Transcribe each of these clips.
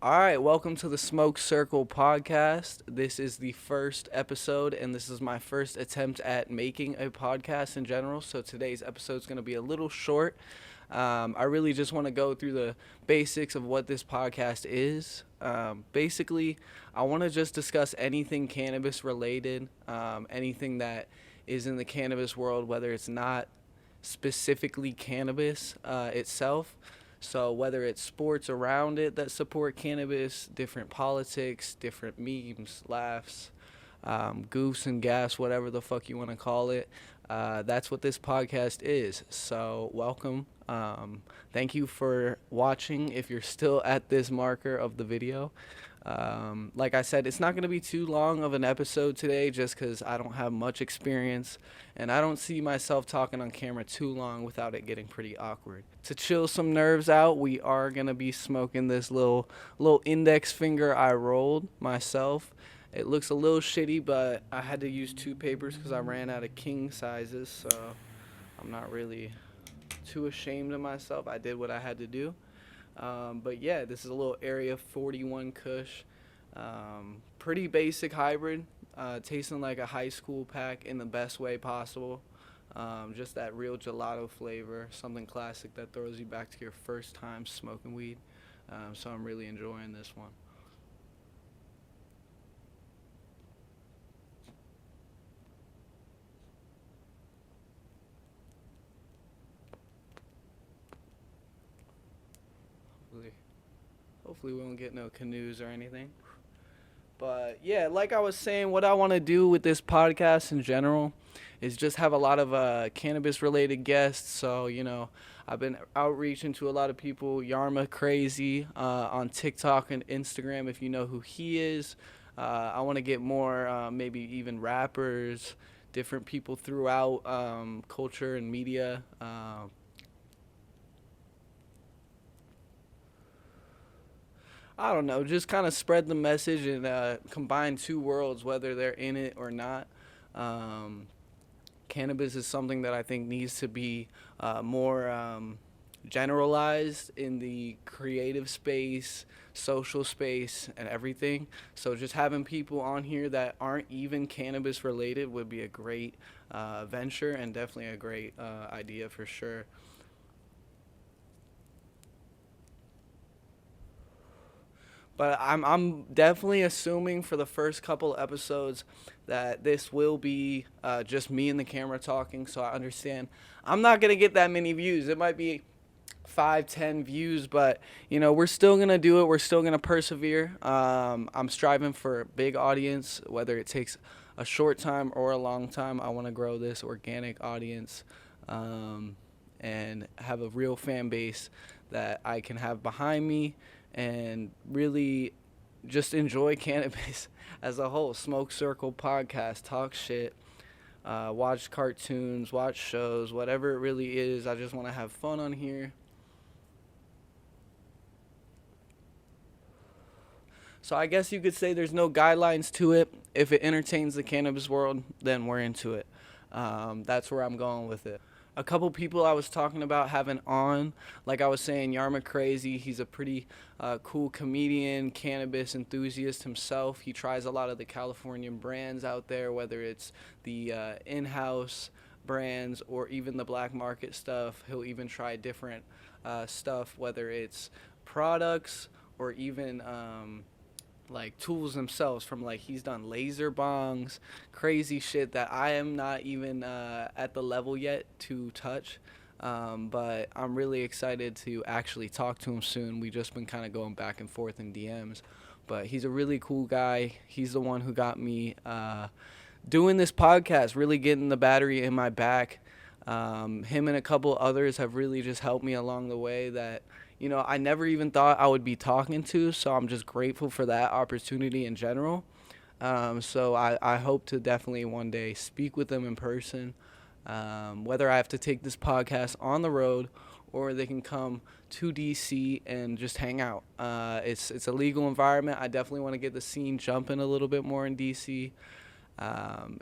All right, welcome to the Smoke Circle podcast. This is the first episode, and this is my first attempt at making a podcast in general. So today's episode is going to be a little short. I really just want to go through the basics of what this podcast is. Basically, I want to just discuss anything cannabis related, anything that is in the cannabis world, whether it's not specifically cannabis itself. So whether it's sports around it that support cannabis, different politics, different memes, laughs, goofs and gas, whatever the fuck you want to call it, that's what this podcast is. So welcome. Thank you for watching. If you're still at this marker of the video, like I said, it's not going to be too long of an episode today just because I don't have much experience and I don't see myself talking on camera too long without it getting pretty awkward. To chill some nerves out, we are going to be smoking this little index finger I rolled myself. It looks a little shitty, but I had to use two papers because I ran out of king sizes, so I'm not really too ashamed of myself. I did what I had to do. But yeah, this is a little Area 41 Kush. Pretty basic hybrid, tasting like a high school pack in the best way possible. Just that real gelato flavor, something classic that throws you back to your first time smoking weed. So I'm really enjoying this one. Hopefully, hopefully we won't get no canoes or anything. But yeah, like I was saying, what I want to do with this podcast in general is just have a lot of cannabis related guests. So, I've been outreaching to a lot of people. Yarma Crazy on TikTok and Instagram, if you know who he is. I want to get more, maybe even rappers, different people throughout culture and media. I don't know, just kind of spread the message and combine two worlds, whether they're in it or not. Um, Cannabis is something that I think needs to be more generalized in the creative space, social space, and everything. So just having people on here that aren't even cannabis related would be a great venture and definitely a great idea for sure. But I'm definitely assuming for the first couple episodes that this will be just me and the camera talking. So I understand I'm not gonna get that many views. It might be 5, 10 views, but we're still gonna do it. We're still gonna persevere. I'm striving for a big audience, whether it takes a short time or a long time. I want to grow this organic audience um, and have a real fan base that I can have behind me and really just enjoy cannabis as a whole. Smoke Circle podcast, talk shit, watch cartoons, watch shows, whatever it really is. I just want to have fun on here. So I guess you could say there's no guidelines to it. If it entertains the cannabis world, then we're into it. That's where I'm going with it. A couple people I was talking about having on, like I was saying, Yarma Crazy. He's a pretty cool comedian, cannabis enthusiast himself. He tries a lot of the Californian brands out there, whether it's the in-house brands or even the black market stuff. He'll even try different stuff, whether it's products or even like tools themselves, from like he's done laser bongs, crazy shit that I am not even at the level yet to touch. But I'm really excited to actually talk to him soon. We just been kind of going back and forth in DMs, but he's a really cool guy. He's the one who got me doing this podcast, really getting the battery in my back. Him and a couple others have really just helped me along the way that I never even thought I would be talking to. So I'm just grateful for that opportunity in general. So I hope to definitely one day speak with them in person. Whether I have to take this podcast on the road or they can come to DC and just hang out. It's a legal environment. I definitely want to get the scene jumping a little bit more in DC.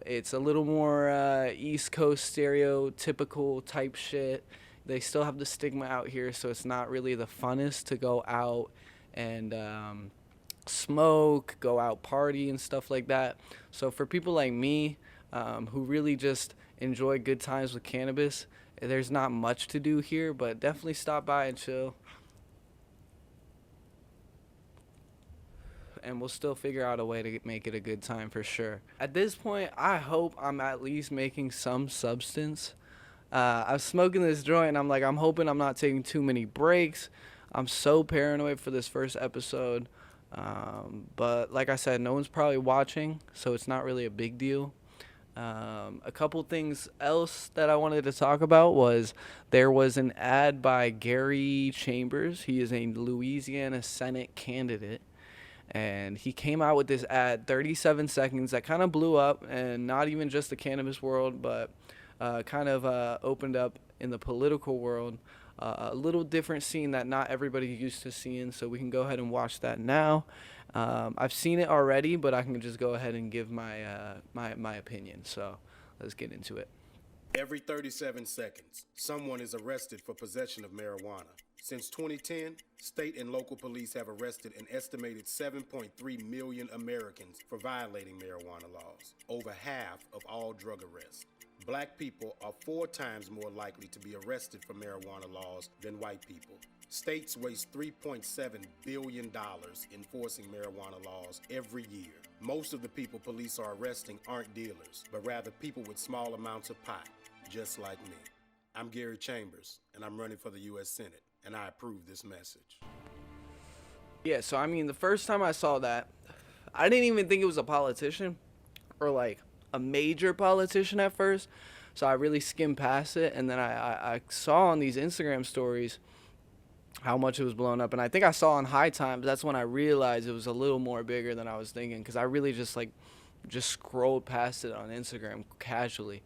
It's a little more East Coast stereotypical type shit. They still have the stigma out here, so it's not really the funnest to go out and smoke, go out party and stuff like that. So for people like me, who really just enjoy good times with cannabis, there's not much to do here, but definitely stop by and chill. And we'll still figure out a way to make it a good time for sure. At this point, I hope I'm at least making some substance. I'm smoking this joint, and I'm hoping I'm not taking too many breaks. I'm so paranoid for this first episode. But like I said, no one's probably watching, so it's not really a big deal. A couple things else that I wanted to talk about was there was an ad by Gary Chambers. He is a Louisiana Senate candidate. And he came out with this ad, 37 seconds, that kind of blew up, and not even just the cannabis world, but kind of opened up in the political world a little different scene that not everybody used to seeing. So we can go ahead and watch that now. I've seen it already, but I can just go ahead and give my opinion. So let's get into it. Every 37 seconds, someone is arrested for possession of marijuana. Since 2010, state and local police have arrested an estimated 7.3 million Americans for violating marijuana laws, over half of all drug arrests. Black people are 4 times more likely to be arrested for marijuana laws than white people. States waste $3.7 billion enforcing marijuana laws every year. Most of the people police are arresting aren't dealers, but rather people with small amounts of pot, just like me. I'm Gary Chambers, and I'm running for the U.S. Senate, and I approve this message. Yeah, so I mean, the first time I saw that, I didn't even think it was a politician or like a major politician at first. So I really skimmed past it, and then I saw on these Instagram stories how much it was blown up, and I think I saw on High Times. That's when I realized it was a little more bigger than I was thinking, because I really just scrolled past it on Instagram casually.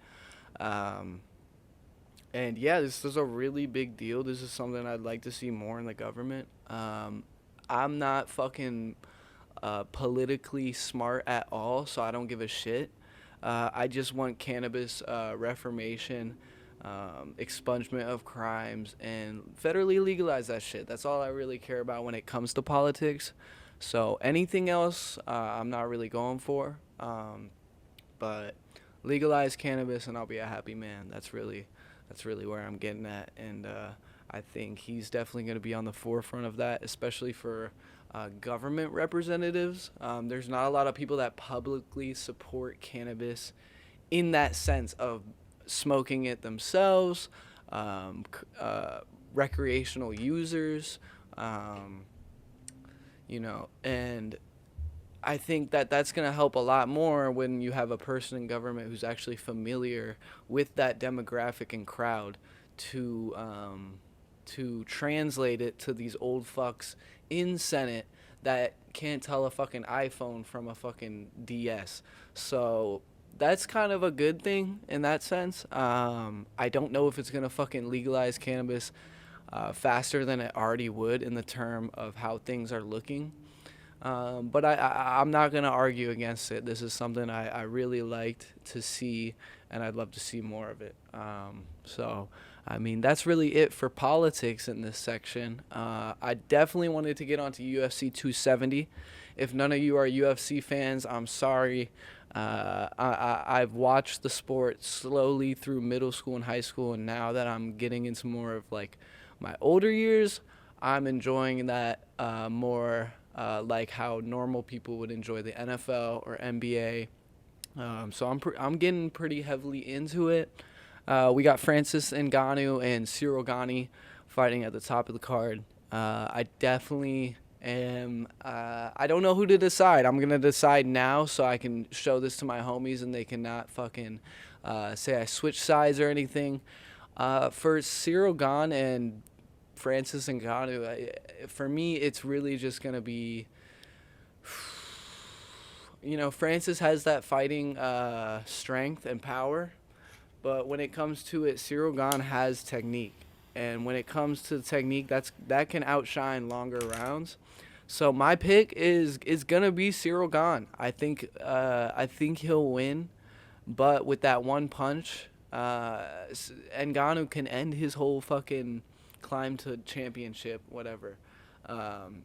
And yeah, this is a really big deal. This is something I'd like to see more in the government. I'm not fucking politically smart at all, so I don't give a shit. I just want cannabis reformation, expungement of crimes, and federally legalize that shit. That's all I really care about when it comes to politics. So anything else, I'm not really going for. But legalize cannabis, and I'll be a happy man. That's really where I'm getting at, and I think he's definitely going to be on the forefront of that, especially for government representatives. There's not a lot of people that publicly support cannabis in that sense of smoking it themselves, recreational users, and I think that that's going to help a lot more when you have a person in government who's actually familiar with that demographic and crowd to translate it to these old fucks in Senate that can't tell a fucking iPhone from a fucking DS. So that's kind of a good thing in that sense. I don't know if it's going to fucking legalize cannabis faster than it already would in the term of how things are looking. But I'm not going to argue against it. This is something I really liked to see, and I'd love to see more of it. So, I mean, that's really it for politics in this section. I definitely wanted to get onto UFC 270. If none of you are UFC fans, I'm sorry. I've watched the sport slowly through middle school and high school, and now that I'm getting into more of like my older years, I'm enjoying that more like how normal people would enjoy the NFL or NBA. So I'm getting pretty heavily into it. We got Francis Ngannou and Cyril Gane fighting at the top of the card. I definitely am. I don't know who to decide. I'm gonna decide now so I can show this to my homies and they cannot fucking say I switched sides or anything. For Cyril Gane and Francis Ngannou, for me, it's really just gonna be. Francis has that fighting strength and power, but when it comes to it, Cyril Gane has technique, and when it comes to technique, that can outshine longer rounds. So my pick is gonna be Cyril Gane. I think he'll win, but with that one punch, Ngannou can end his whole fucking climb to championship, whatever. I'm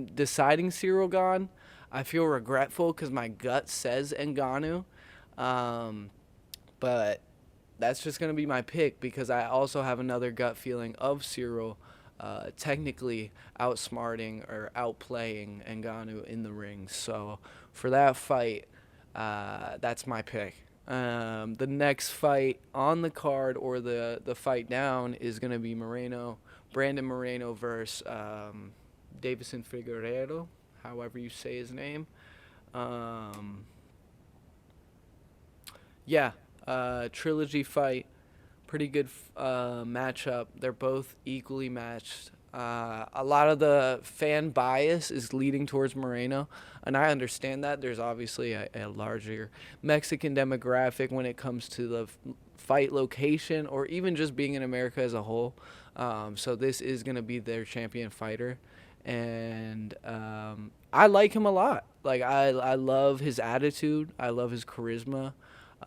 deciding Cyril Gahn. I feel regretful because my gut says Ngannou. Um, but that's just going to be my pick because I also have another gut feeling of Cyril technically outsmarting or outplaying Ngannou in the ring. So for that fight, that's my pick. The next fight on the card or the fight down is going to be Brandon Moreno versus Davison Figueiredo, however you say his name. Um, yeah, trilogy fight, pretty good matchup. They're both equally matched. A lot of the fan bias is leading towards Moreno, and I understand that. There's obviously a larger Mexican demographic when it comes to the fight location or even just being in America as a whole. So this is going to be their champion fighter, and I like him a lot. Like I love his attitude. I love his charisma.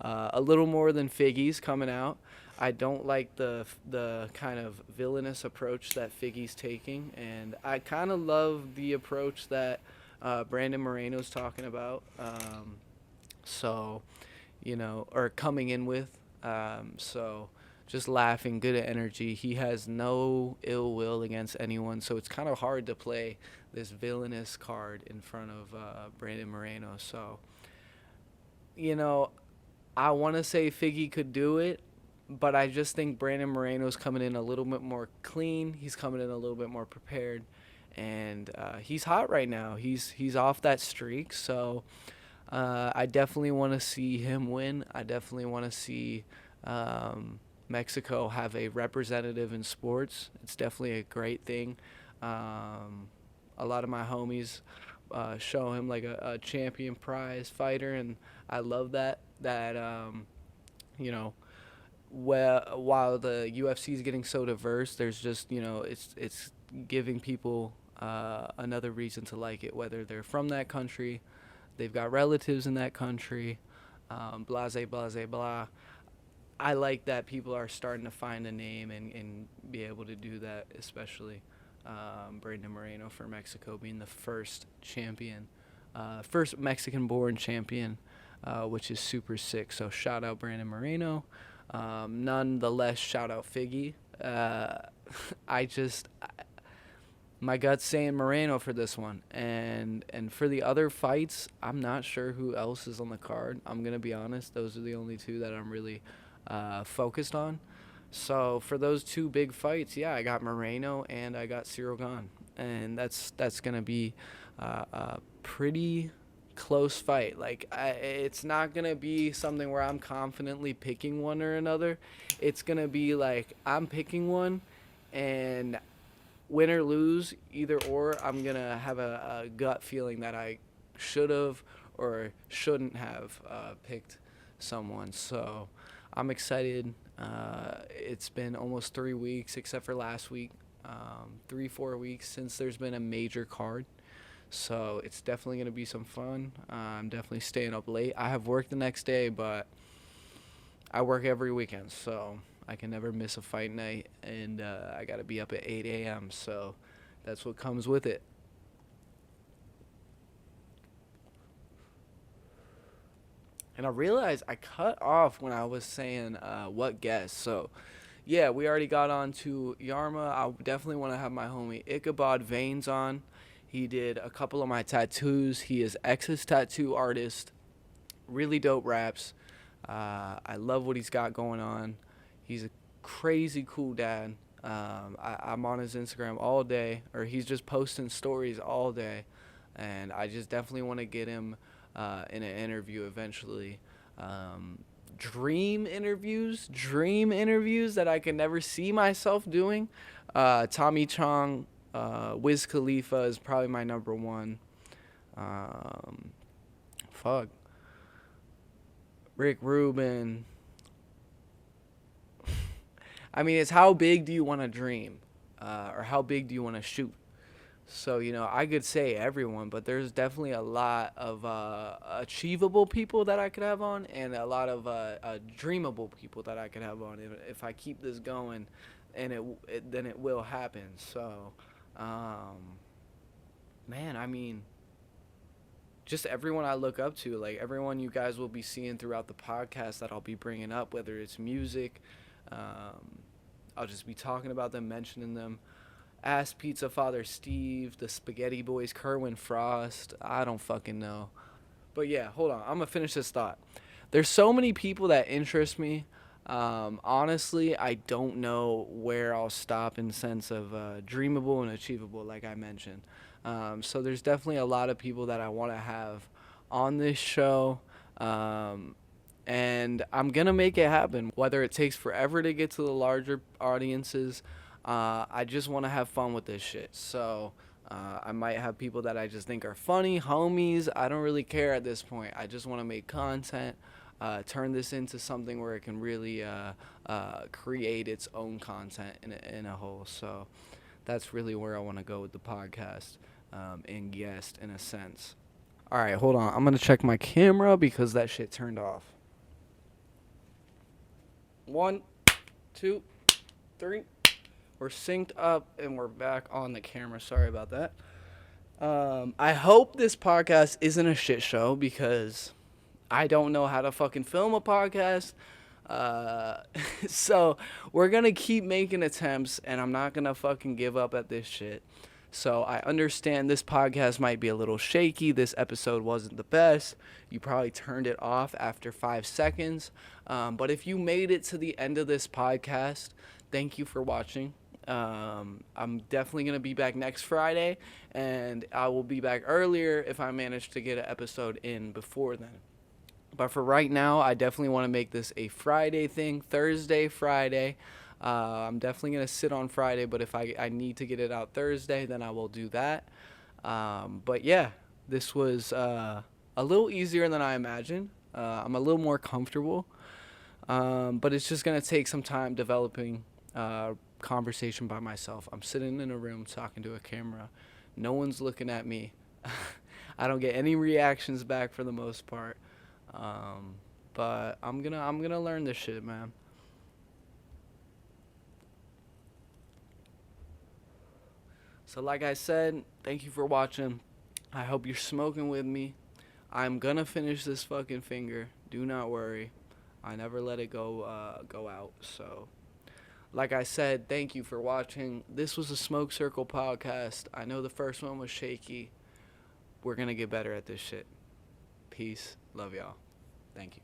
A little more than Figgy's coming out. I don't like the kind of villainous approach that Figgy's taking, and I kind of love the approach that Brandon Moreno's talking about. So, or coming in with. So, just laughing, good energy. He has no ill will against anyone, so it's kind of hard to play this villainous card in front of Brandon Moreno. So, you know, I want to say Figgy could do it, but I just think Brandon Moreno's coming in a little bit more clean. He's coming in a little bit more prepared, and he's hot right now. He's off that streak, so I definitely want to see him win. I definitely want to see Mexico have a representative in sports. It's definitely a great thing. A lot of my homies show him like a champion prize fighter, and I love that. You know, while the UFC is getting so diverse, there's just it's giving people another reason to like it, whether they're from that country, they've got relatives in that country, blase blase blah. I like that people are starting to find a name and be able to do that, especially Brandon Moreno for Mexico being the first champion, first Mexican-born champion, which is super sick. So shout out Brandon Moreno. Nonetheless, shout out Figgy. My gut's saying Moreno for this one, and for the other fights, I'm not sure who else is on the card. I'm gonna be honest; those are the only two that I'm really focused on. So for those two big fights, yeah, I got Moreno and I got Cyril Gahn, and that's gonna be a pretty close fight. Like it's not gonna be something where I'm confidently picking one or another. It's gonna be like I'm picking one, and win or lose, either or, I'm gonna have a gut feeling that I should have or shouldn't have picked someone. So I'm excited. It's been almost 3 weeks, except for last week, 3-4 weeks since there's been a major card. So it's definitely going to be some fun. I'm definitely staying up late. I have work the next day, but I work every weekend, so I can never miss a fight night. And I got to be up at 8 a.m., so that's what comes with it. And I realized I cut off when I was saying what guest. So, yeah, we already got on to Yarma. I definitely want to have my homie Ichabod Veins on. He did a couple of my tattoos. He is X's tattoo artist. Really dope raps. I love what he's got going on. He's a crazy cool dad. I'm on his Instagram all day, or he's just posting stories all day. And I just definitely want to get him in an interview eventually. Dream interviews that I can never see myself doing. Tommy Chong, Wiz Khalifa is probably my number one. Rick Rubin. I mean, it's how big do you want to dream, or how big do you want to shoot? So, I could say everyone, but there's definitely a lot of achievable people that I could have on, and a lot of dreamable people that I could have on. If I keep this going, and then it will happen. So, man, I mean, just everyone I look up to, like everyone you guys will be seeing throughout the podcast that I'll be bringing up, whether it's music, I'll just be talking about them, mentioning them. Ass Pizza Father Steve, the Spaghetti Boys, Kerwin Frost. I don't fucking know. But yeah, hold on. I'm going to finish this thought. There's so many people that interest me. Honestly, I don't know where I'll stop in sense of dreamable and achievable, like I mentioned. So there's definitely a lot of people that I want to have on this show. And I'm going to make it happen, whether it takes forever to get to the larger audiences. I just want to have fun with this shit. So I might have people that I just think are funny, homies. I don't really care at this point. I just want to make content, turn this into something where it can really create its own content in a whole. So that's really where I want to go with the podcast and guest in a sense. All right, hold on. I'm going to check my camera because that shit turned off. 1, 2, 3. We're synced up and we're back on the camera. Sorry about that. I hope this podcast isn't a shit show because I don't know how to fucking film a podcast. So we're going to keep making attempts and I'm not going to fucking give up at this shit. So I understand this podcast might be a little shaky. This episode wasn't the best. You probably turned it off after 5 seconds. But if you made it to the end of this podcast, thank you for watching. I'm definitely going to be back next Friday, and I will be back earlier if I manage to get an episode in before then. But for right now, I definitely want to make this a Friday thing, Thursday, Friday. I'm definitely going to sit on Friday, but if I need to get it out Thursday, then I will do that. But yeah, this was a little easier than I imagined. I'm a little more comfortable, but it's just going to take some time developing conversation by myself. I'm sitting in a room talking to a camera. No one's looking at me. I don't get any reactions back for the most part. But I'm gonna learn this shit, man. So like I said, thank you for watching. I hope you're smoking with me. I'm gonna finish this fucking finger. Do not worry. I never let it go out. So like I said, thank you for watching. This was a Smoke Circle podcast. I know the first one was shaky. We're going to get better at this shit. Peace. Love y'all. Thank you.